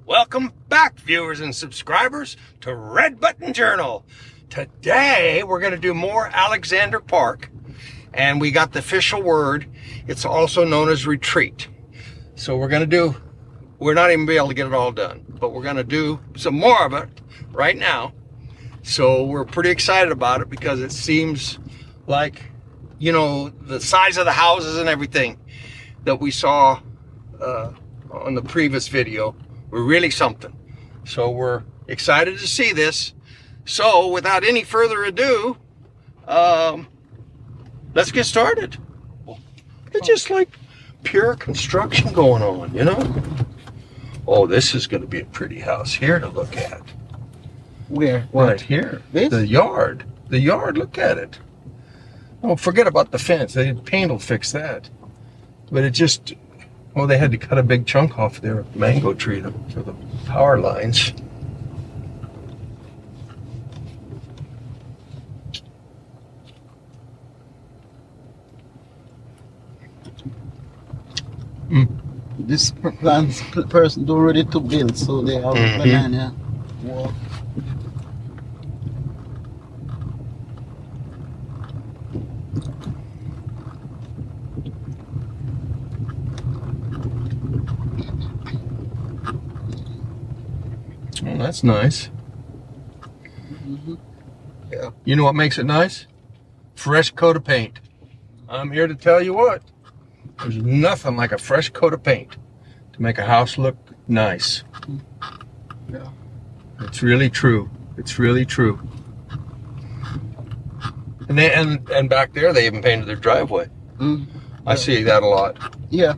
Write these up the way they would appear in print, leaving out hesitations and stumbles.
Welcome back, viewers and subscribers, to Red Button Journal. Today, we're going to do more Alexander Park, and we got the official word. It's also known as retreat. So we're not even going to be able to get it all done, but we're going to do some more of it right now. So we're pretty excited about it because it seems like, you know, the size of the houses and everything that we saw on the previous video were really something. So we're excited to see this. So without any further ado, let's get started. It's just like pure construction going on, you know? Oh, this is going to be a pretty house here to look at. Where? Right What? here. This? The yard. The yard, look at it. Oh, forget about the fence. Paint will fix that. But it just, well, they had to cut a big chunk off their mango tree for the power lines. This person do ready to build, so they have banana wall. Oh, that's nice. Yeah. You know what makes it nice? Fresh coat of paint. I'm here to tell you what. There's nothing like a fresh coat of paint to make a house look nice. Yeah. It's really true. It's really true. And back there, they even painted their driveway. I see that a lot. Yeah.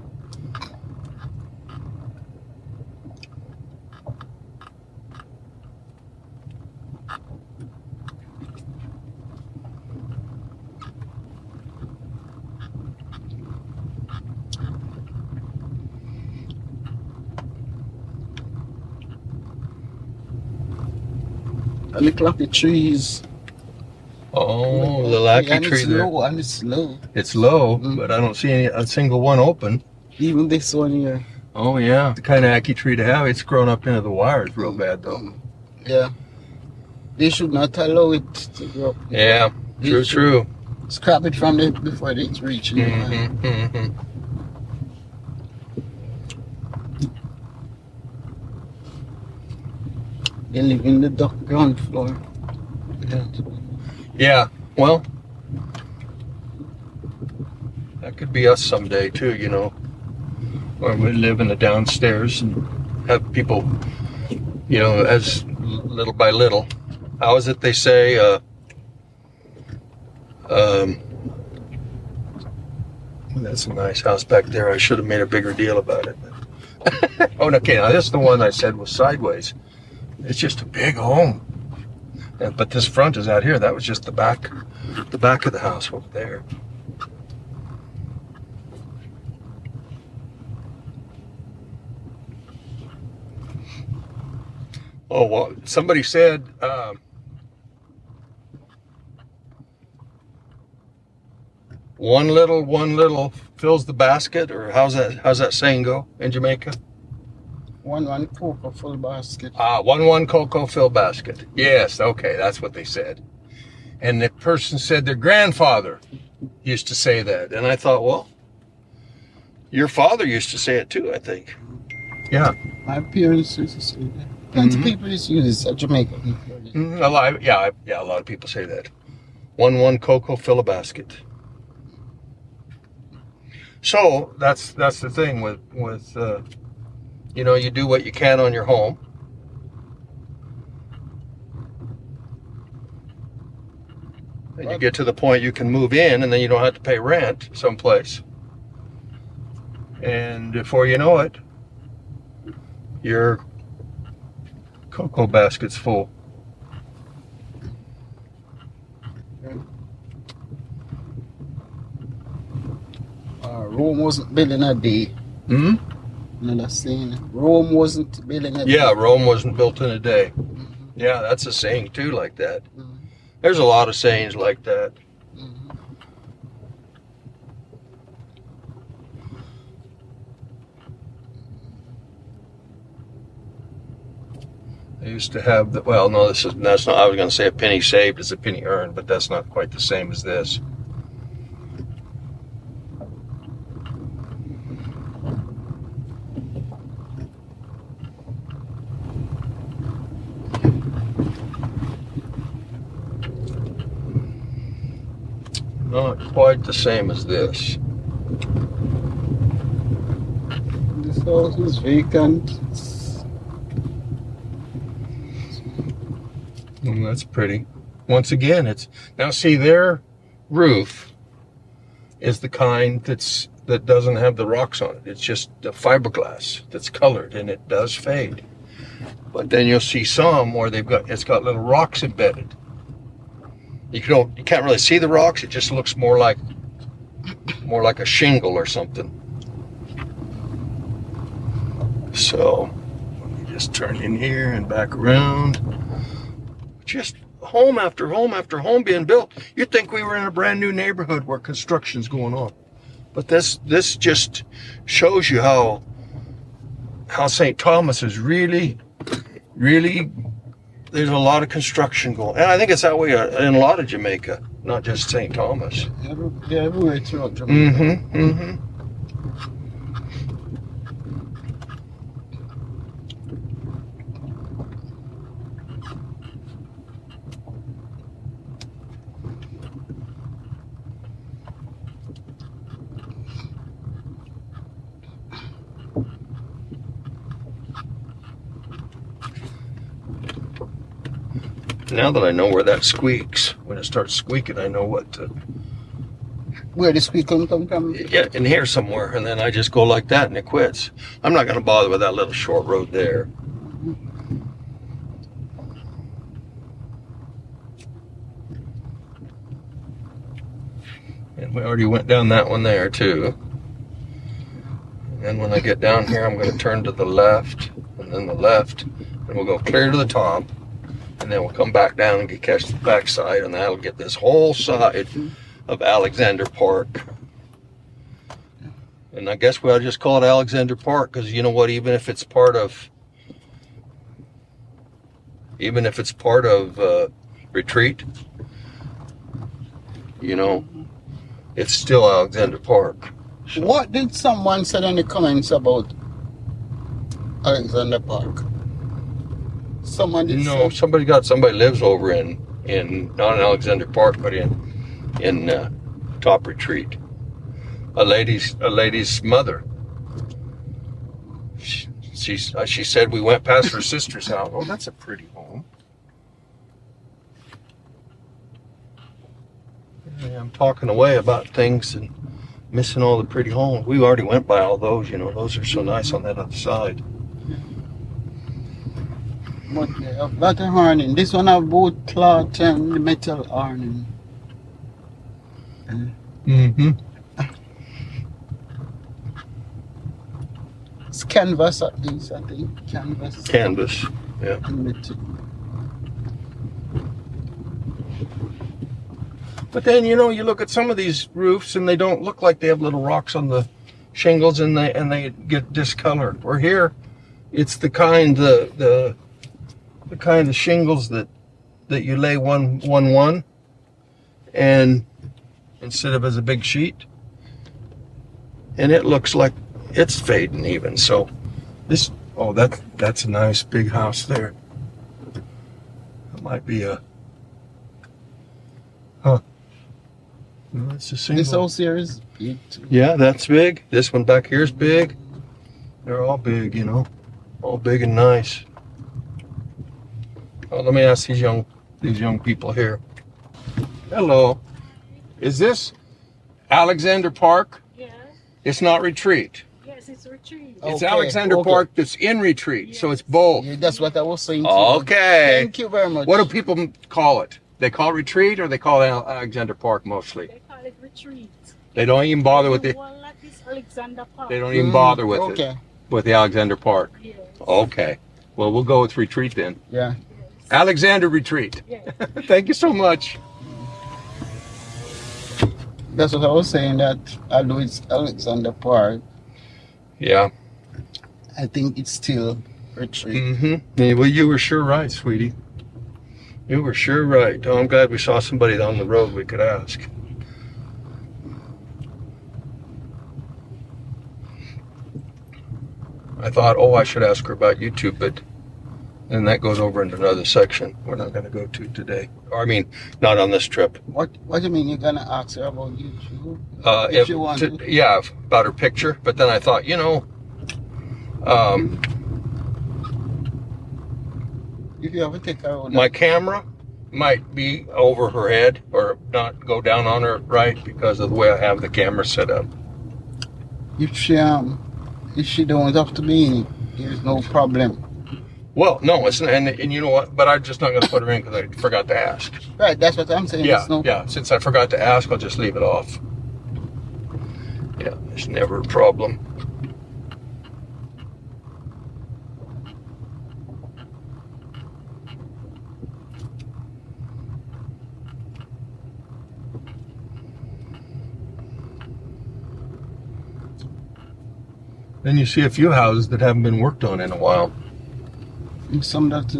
And look like the trees. Oh, the lackey and tree it's there. low, and it's low. It's low, but I don't see a single one open. Even this one here. Oh yeah, the kind of ackee tree to have. It's grown up into the wires real bad though. Yeah. They should not allow it to grow up. Yeah, They true. Scrap it from it before it's reaching. They live in the ground floor. Yeah. Yeah, well, that could be us someday too, you know, where we live in the downstairs and have people, you know, as little by little. How is it they say, that's a nice house back there. I should have made a bigger deal about it. Oh, okay, now this is the one I said was sideways. It's just a big home. Yeah, but this front is out here. That was just the back of the house over there. Oh, well, somebody said, one little fills the basket, or how's that saying go in Jamaica? One cocoa full basket. One cocoa fill basket. Yes, okay, that's what they said. And the person said their grandfather used to say that. And I thought, well, your father used to say it too, I think. Yeah. My parents used to say that. Plenty of people used to use it at Jamaica. A lot of people say that. One cocoa fill a basket. So that's the thing with you know, you do what you can on your home. And you get to the point you can move in, and then you don't have to pay rent someplace. And before you know it, your cocoa basket's full. Rome wasn't built in a day. Another saying. Rome wasn't built in a day. Yeah, Rome wasn't built in a day. Yeah, that's a saying too, like that. There's a lot of sayings like that. They used to have the, well, no, that's not, I was going to say a penny saved is a penny earned, but that's not quite the same as this. Not quite the same as this. This house is vacant. That's pretty. Once again, it's now see their roof is the kind that doesn't have the rocks on it. It's just a fiberglass that's colored and it does fade. But then you'll see some where it's got little rocks embedded. You can't really see the rocks. It just looks more like a shingle or something. So let me just turn in here and back around. Just home after home after home being built. You'd think we were in a brand new neighborhood where construction's going on. But this just shows you how St. Thomas is really there's a lot of construction going. And I think it's that way in a lot of Jamaica, not just St. Thomas. Yeah, everywhere throughout Jamaica. Mm-hmm, mm-hmm. Now that I know where that squeaks, when it starts squeaking, I know what to... Where the squeak come from? Yeah, in here somewhere, and then I just go like that and it quits. I'm not going to bother with that little short road there. And we already went down that one there too. And when I get down here, I'm going to turn to the left, and then the left, and we'll go clear to the top. And then we'll come back down and catch the backside, and that'll get this whole side of Alexander Park. And I guess we'll just call it Alexander Park, because you know what, even if it's part of Retreat, you know, it's still Alexander Park. So. What did someone say in the comments about Alexander Park? Somebody lives over in not in Alexander Park, but in Top Retreat. A lady's mother. She said we went past her sister's house. Oh, that's a pretty home. Yeah, I'm talking away about things and missing all the pretty homes. We already went by all those. You know, those are so nice on that other side. But they have a lot of ironing. This one have both cloth and metal ironing. Mm-hmm. It's canvas at least, I think. Canvas, yeah. But then, you know, you look at some of these roofs and they don't look like they have little rocks on the shingles, and they get discolored. Or here, it's the kind the kind of shingles that you lay one and instead of as a big sheet, and it looks like it's fading even. So this, oh, that's a nice big house there. That might be a, no, it's a single. This house here is big too. Yeah, that's big. This one back here is big. They're all big, you know, all big and nice. Oh, let me ask these young people here. Hello. Is this Alexander Park? Yes. It's not Retreat. Yes, it's Retreat. It's Okay, Alexander okay. Park that's in Retreat, so it's both. Yeah, that's what I was saying. Okay. Thank you very much. What do people call it? They call it Retreat, or they call it Alexander Park mostly? They call it Retreat. They don't even bother with the it. one like this Alexander Park. They don't even bother with okay. it. With the Alexander Park. Yes. Okay. Well, we'll go with Retreat then. Yeah. Yes. Alexander Retreat. Yes. Thank you so much. That's what I was saying, that although it's Alexander Park, Yeah. I think it's still retreat. Yeah, well, you were sure right, sweetie. You were sure right. Oh, I'm glad we saw somebody down the road we could ask. I thought, oh, I should ask her about YouTube, but then that goes over into another section we're not going to go to today. Or, I mean, not on this trip. What do you mean you're gonna ask her about YouTube? If you want to. Yeah, about her picture. But then I thought, you know, if you ever take her on my camera might be over her head or not go down on her right because of the way I have the camera set up. if she don't have to be in it, there's no problem. Well, no, it's and you know what? But I'm just not going to put her in because I forgot to ask. Right, that's what I'm saying. Yeah, yeah. Since I forgot to ask, I'll just leave it off. Yeah, it's never a problem. Then you see a few houses that haven't been worked on in a while. And some that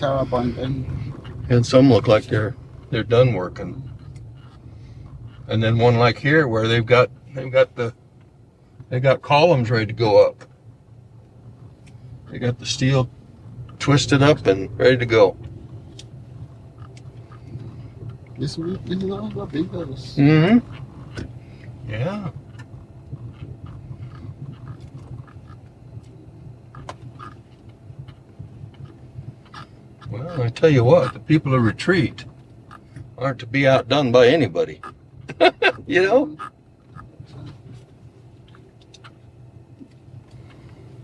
are abandoned. And some look like they're done working. And then one like here where they've got columns ready to go up. They got the steel twisted up and ready to go. This is not a big house. Yeah. Well, I tell you what, the people of Retreat aren't to be outdone by anybody. You know?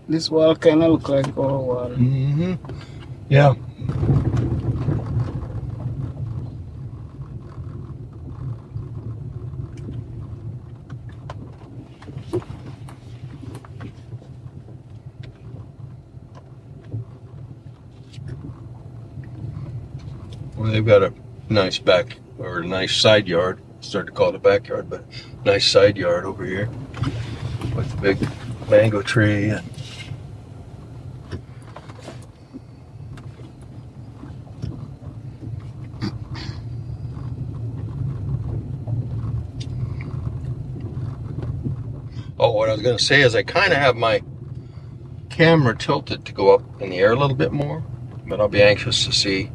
This wall kind of look like our wall. Yeah. Well, they've got a nice back or a nice side yard. Started to call it a backyard, but nice side yard over here with the big mango tree and oh, what I was going to say is I kind of have my camera tilted to go up in the air a little bit more, but I'll be anxious to see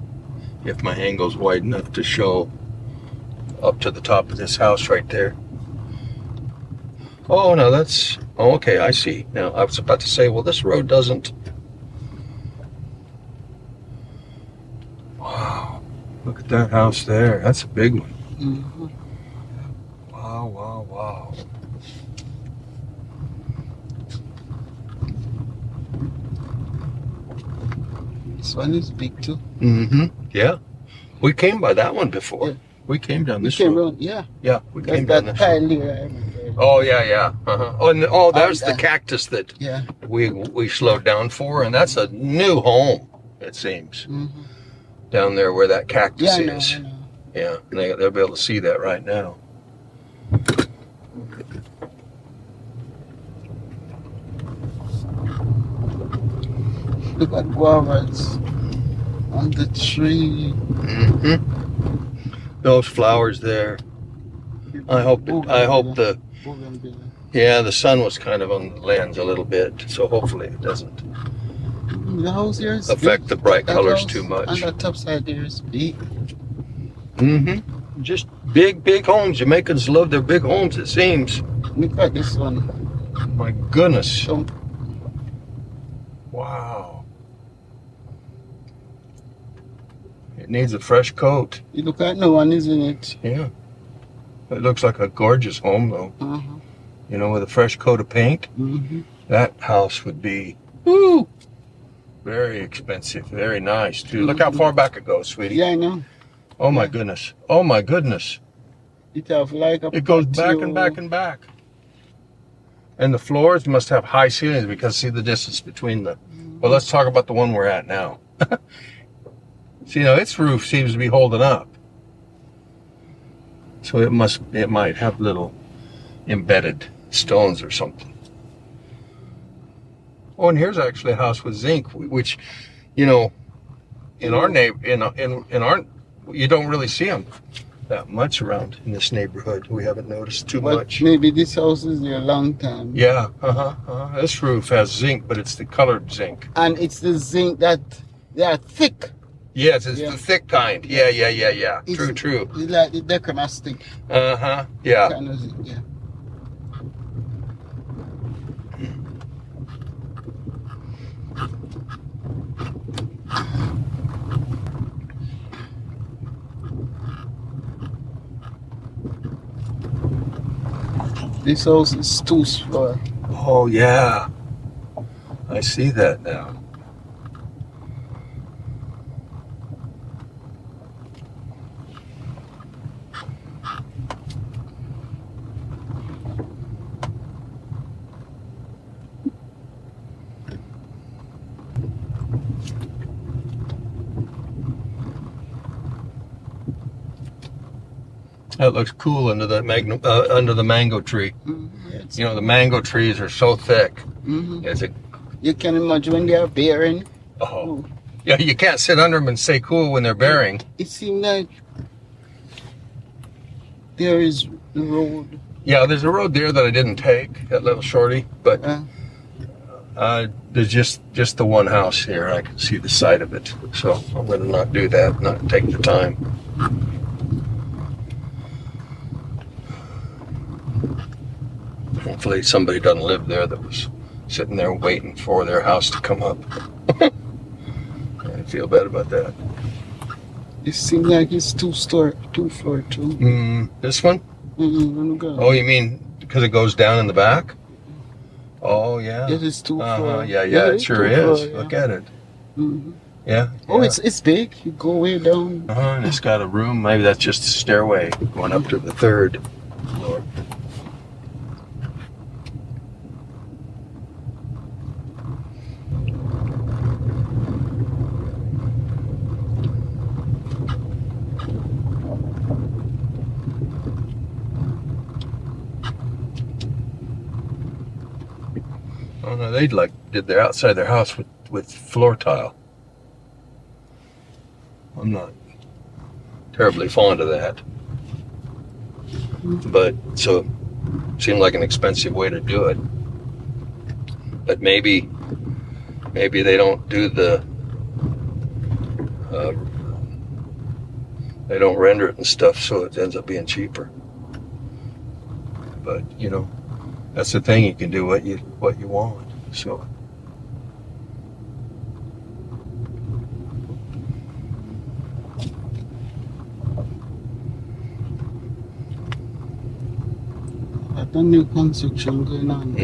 if my angle's wide enough to show up to the top of this house right there. Oh, no, that's... Oh, okay, I see. Now, I was about to say, well, this road doesn't... Wow. Look at that house there. That's a big one. Wow, wow, wow. This one is big too. Yeah. We came by that one before. Yeah. We came down this road. road. Yeah. Yeah, we came That's down that this road. tile there. Oh, yeah, yeah. Oh, and there's the cactus that Yeah. we slowed down for, and that's a new home, it seems. Down there where that cactus is. I know. Yeah, and they'll be able to see that right now. Look at guavas on the tree. Those flowers there. I hope the the sun was kind of on the lens a little bit, so hopefully it doesn't The house here is affect big. the bright That colors house too much. On the top side there is big. Just big homes. Jamaicans love their big homes, it seems. Look at this one. My goodness. So, Wow. It needs a fresh coat. you look at no one, isn't it? Yeah. It looks like a gorgeous home, though. You know, with a fresh coat of paint. That house would be, woo, very expensive. Very nice, too. Look how far back it goes, sweetie. Yeah, I know. Oh, my goodness. Oh, my goodness. It have like a It goes back patio. and back and back. And the floors must have high ceilings because see the distance between the... Well, let's talk about the one we're at now. See, now its roof seems to be holding up. So it might have little embedded stones or something. Oh, and here's actually a house with zinc, which, you know, in our in our, you don't really see them that much around in this neighborhood. We haven't noticed too much. Maybe this house is there a long time. Yeah, This roof has zinc, but it's the colored zinc. And it's the zinc that they are thick. Yes, it's the thick kind. Yeah. It's, True. It's like the decomastic. Yeah. Kind of zinc, yeah. This house is 2 floor. Oh, yeah. I see that now. That looks cool under the mango tree. Mm-hmm. You know, the mango trees are so thick. Mm-hmm. You can imagine when they are bearing. Oh. Yeah, you can't sit under them and stay cool when they're bearing. It seems like there is the road. Yeah, there's a road there that I didn't take, that little shorty, but there's just the one house here. I can see the side of it, so I'm going to not do that, not take the time. Hopefully somebody doesn't live there that was sitting there waiting for their house to come up. I feel bad about that. It seems like it's 2 floor too. This one? Oh, you mean because it goes down in the back? Oh, yeah. It is 2 floor. Yeah, it sure is. Look at it. Yeah. Oh, it's big. You go way down. And it's got a room. Maybe that's just a stairway going up to the 3rd floor. Oh no, they did their outside their house with floor tile. I'm not terribly fond of that, but so seemed like an expensive way to do it. But maybe they don't do they don't render it and stuff, so it ends up being cheaper. But you know, that's the thing, you can do what you want. So That's a new construction going on.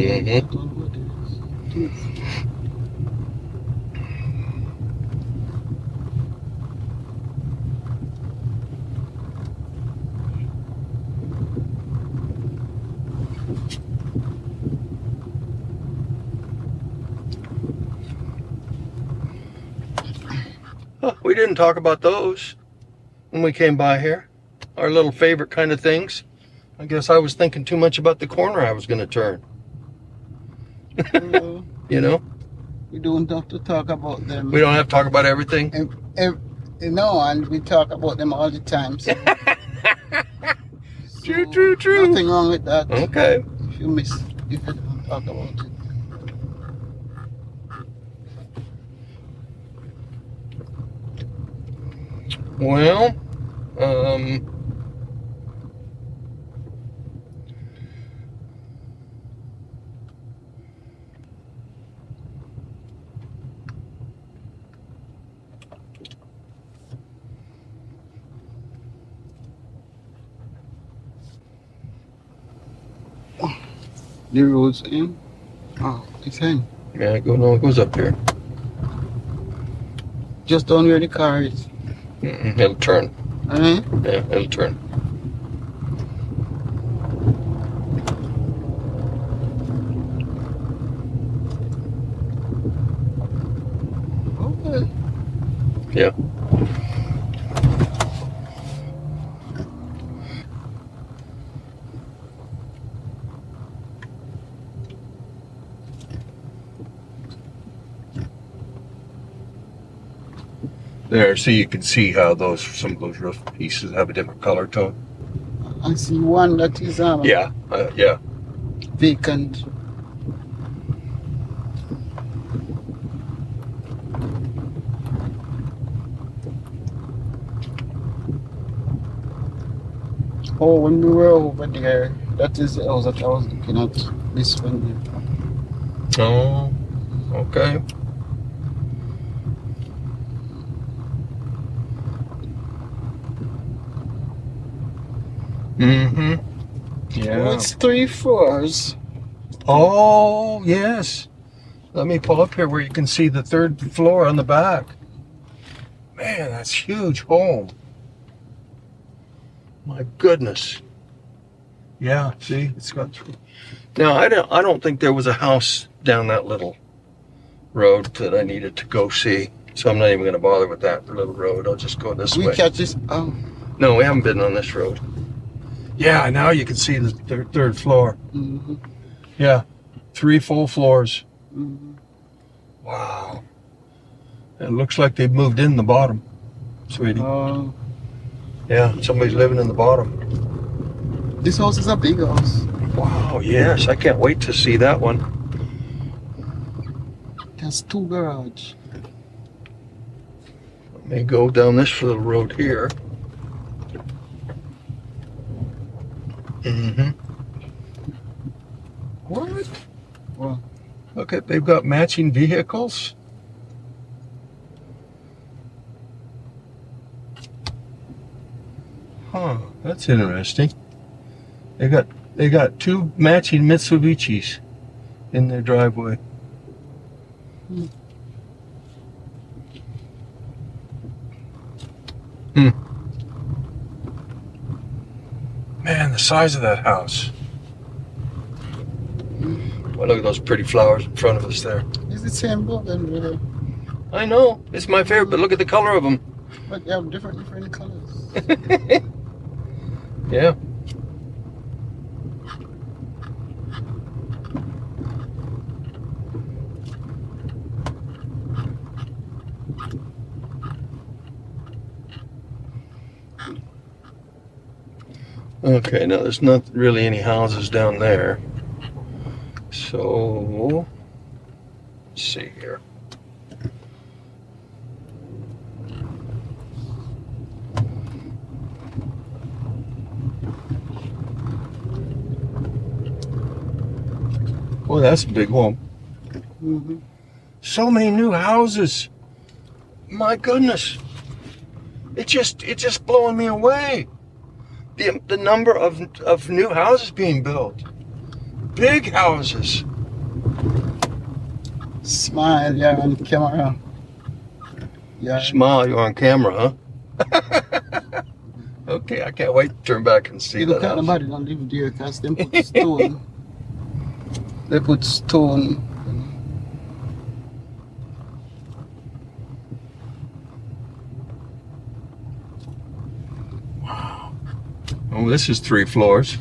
we didn't talk about those when we came by here. Our little favorite kind of things. I guess I was thinking too much about the corner I was going to turn. You know? We don't have to talk about them. We don't have to talk about everything? No, and we talk about them all the time. So. True. Nothing wrong with that. Okay. If you don't talk about it. Well, the road's in. Oh, it's in. yeah, it goes up here. Just down where the car is. It'll turn. Yeah, it'll turn. Okay. Yeah. There, so you can see how some of those roof pieces have a different color tone. I see one that is Yeah, yeah. vacant. Oh, when we were over there, that is the house that I was looking at. This one here. Oh, okay. Mm-hmm. Yeah. Oh, it's 3 floors. Oh, yes. Let me pull up here where you can see the 3rd floor on the back. Man, that's huge home. My goodness. Yeah, see, it's got 3. Now, I don't think there was a house down that little road that I needed to go see. So I'm not even going to bother with that little road. I'll just go this We way. catch this. Oh. No, we haven't been on this road. Yeah, now you can see the 3rd floor. Mm-hmm. Yeah, 3 full floors. Mm-hmm. Wow. It looks like they've moved in the bottom, sweetie. Yeah, somebody's living in the bottom. This house is a big house. Wow, yes, I can't wait to see that one. It has 2 garages. Let me go down this little road here. Mm-hmm. What? Well, Look at, they've got matching vehicles. Huh, that's interesting. They got 2 matching Mitsubishis in their driveway. Man, the size of that house. Well, look at those pretty flowers in front of us there. it's the same building, really. I know, it's my favorite, but look at the color of them. But they have different colors. Yeah. Okay, now there's not really any houses down there. So, let's see here. Boy, that's a big home. Mm-hmm. So many new houses. My goodness. It's just blowing me away. The number of new houses being built. Big houses. Smile, you're on camera. Yeah. Smile, you're on camera, huh? Okay, I can't wait to turn back and see You that look at house. nobody don't live there because they put stone. They put stone. Oh, this is 3 floors.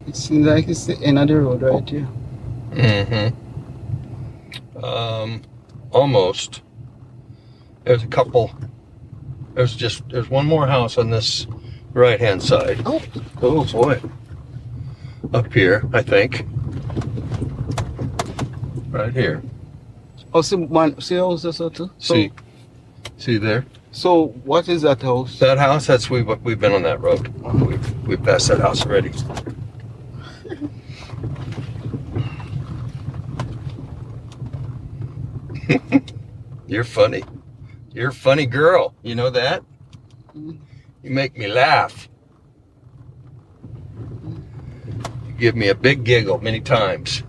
It seems like it's the end of the road right here. Mm-hmm. Almost. There's a couple. There's one more house on this right-hand side. Oh, Oh boy. Up here, I think. Right here. oh, see house also too. So, See there? so what is that house? That house, we've been on that road. We've passed that house already. You're funny. You're a funny girl. You know that? You make me laugh. You give me a big giggle many times.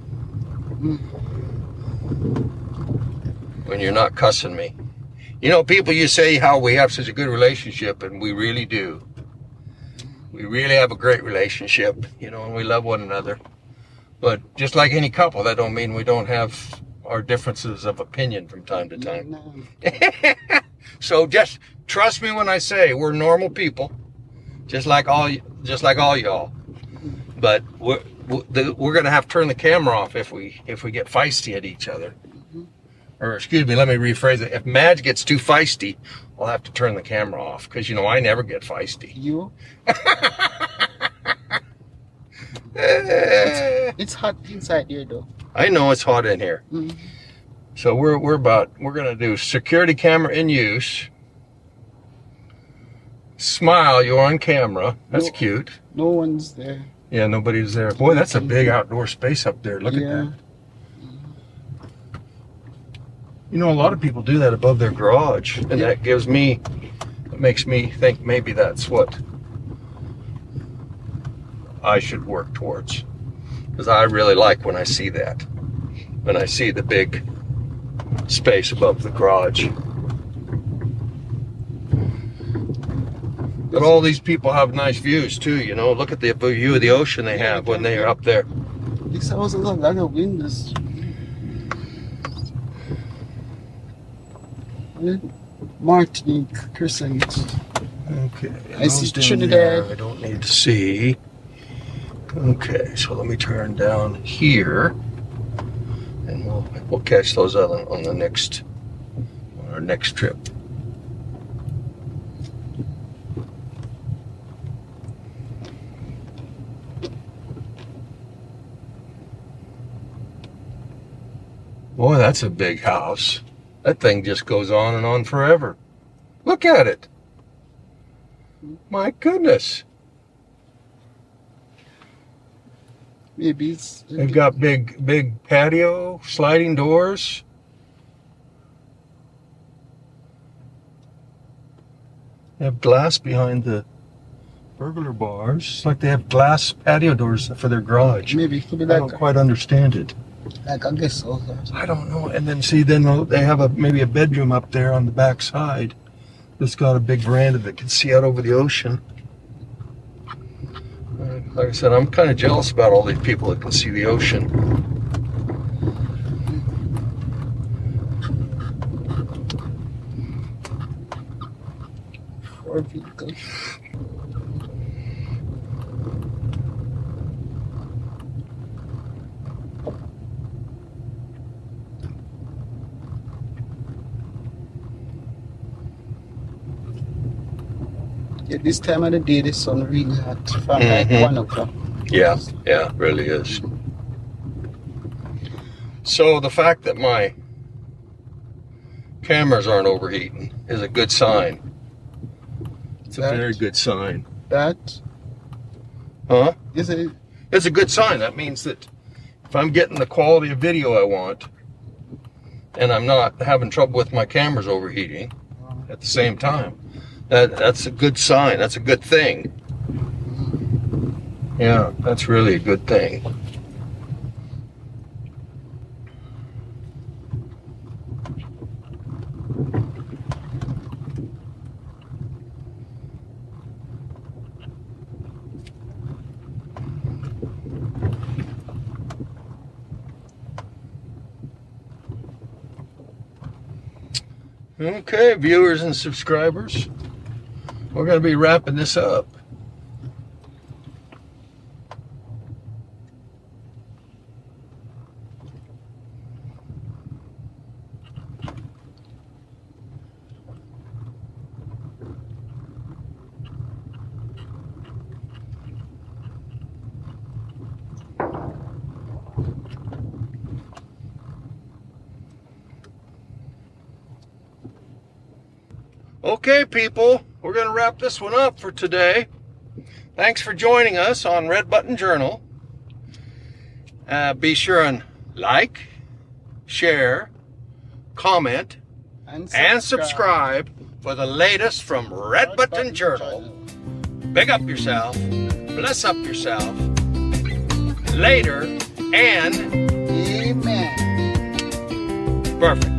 When you're not cussing me. You know, people, you say how we have such a good relationship, and we really do. We really have a great relationship, you know, and we love one another. But just like any couple, that don't mean we don't have our differences of opinion from time to time. No. So just trust me when I say we're normal people, just like all y'all. But we're gonna have to turn the camera off if we get feisty at each other. Or excuse me, let me rephrase it. If Madge gets too feisty, I'll have to turn the camera off because you know I never get feisty. You? It's hot inside here though. I know it's hot in here. Mm-hmm. So we're gonna do security camera in use. Smile, you're on camera. That's cute. No one's there. Yeah, nobody's there. Boy, that's a big outdoor space up there. Look at that. You know, a lot of people do that above their garage, and that makes me think maybe that's what I should work towards. Because I really like when I see that. When I see the big space above the garage. But all these people have nice views too, you know. Look at the view of the ocean they have when they are up there. This house has a lot of windows. Martinique Crescent. Okay. I see those down Trinidad. there I don't need to see. Okay, so let me turn down here, and we'll catch those on our next trip. Boy, that's a big house. That thing just goes on and on forever. Look at it. My goodness. Maybe it's... They've got big patio, sliding doors. They have glass behind the burglar bars. It's like they have glass patio doors for their garage. Maybe it could be I don't quite understand it. like I guess so. I don't know. And then see, then they have maybe a bedroom up there on the back side that's got a big veranda that can see out over the ocean. Like I said, I'm kind of jealous about all these people that can see the ocean. Four vehicles. Yeah, this time of the day, the sun really hot from like 1 o'clock. Yeah, it really is. So the fact that my cameras aren't overheating is a good sign. It's a very good sign. That? Huh? Is it? It's a good sign. That means that if I'm getting the quality of video I want, and I'm not having trouble with my cameras overheating at the same time, that's a good sign. That's a good thing. Yeah, that's really a good thing. Okay, viewers and subscribers, we're going to be wrapping this up. Okay, people, we're going to wrap this one up for today. Thanks for joining us on Red Button Journal. Be sure and like, share, comment, and subscribe for the latest from Red Button Journal. Big up yourself, bless up yourself, later, and Amen. perfect.